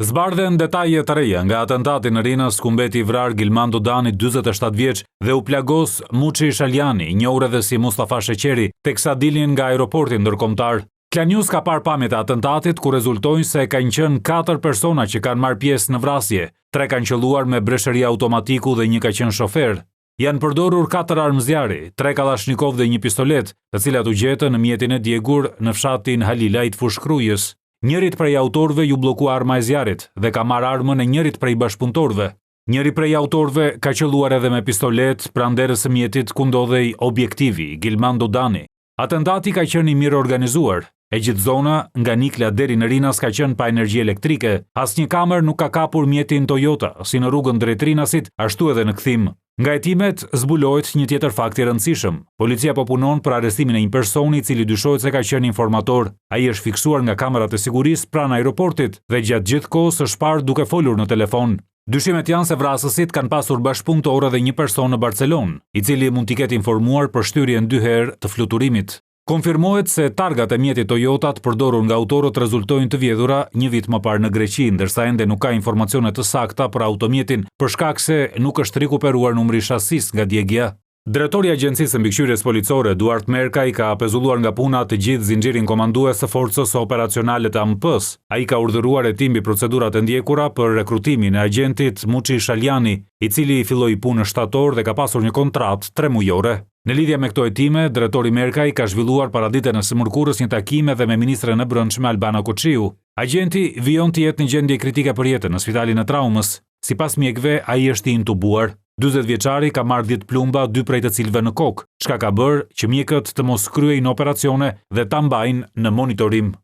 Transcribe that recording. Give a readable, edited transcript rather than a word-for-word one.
Zbardhen detaje të reja nga atentati në Rinës ku mbeti i vrar Gilmando Dani 47 vjeç dhe u plagos Muçi Shaljani, i njohur edhe si Mustafa Sheqeri, teksa dilnin nga aeroporti ndërkombëtar. Klan News ka parë pamjet e atentatit ku rezultojnë se kanë qenë 4 persona që kanë marrë pjesë në vrasje. 3 kanë qelluar me breshëri automatiku dhe 1 ka qenë shofer. Janë përdorur 4 armë zjarri, 3 kalashnikov dhe 1 pistolet, të cilat u gjetën në mjetin e djegur në fshatin Halilajt Fushkrujës. Njërit prej autorëve ju bllokua arma e zjarrit dhe ka marrë armën e njërit prej bashkëpunëtorëve. Njëri prej autorëve ka qelluar edhe me pistolet pranë derës së mjetit ku ndodhej objektivi, Gilmando Dani. Atentati ka qenë i mirë organizuar. E gjithë zona, nga Nikla deri në Rinas ka qenë pa energji elektrike, asnjë kamer nuk ka kapur mjetin Toyota, si në rrugën drejt Rinasit, ashtu edhe në kthim. Nga hetimet zbulohet një tjetër fakt i rëndësishëm. Policia po punon për arrestimin e një personi i cili dyshohet se ka qenë informator. Ai është fiksuar nga kamerat e sigurisë pranë aeroportit dhe gjatë gjithë kohës është parë duke folur në telefon. Dyshimet janë se vrasësit kanë pasur bashkëpunëtor edhe një person në Barcelonë, i cili mund t'i ketë informuar për shtyrjen 2 herë të fluturimit. Konfirmohet se targat e mjetit Toyota të përdorur nga autorët rezultojnë të vjedhura një vit më parë në Greqi, ndërsa ende nuk ka informacione të sakta për automjetin për shkak se nuk është rikuperuar numri shasis nga djegja. Drejtori i Agjencisë Mbikëqyrjes Policore, Duart Merkaj, ka pezulluar nga puna të gjithë zinxhirin komandues të forcës operacionale të AMP-s. Ai ka urdhëruar hetim mbi procedurat e ndjekura për rekrutimin e agentit Muçi Shaljani, i cili filloi punë shtator dhe ka pasur një kontratë 3 mujore. Në lidhje me këto hetime, drejtori Merkaj ka zhvilluar paraditën e së mërkurës një takime dhe me ministren e brendshme Albana Koçiu. Agenti vijon të jetë në gjendje kritike për jetën në spitalin e traumës. Sipas mjekëve, ai është i intubuar. 40 vjeçari ka marrë 10 plumba, 2 prej të cilëve në kokë, çka ka bërë që mjekët të mos kryejnë operacione dhe ta mbajnë në monitorim.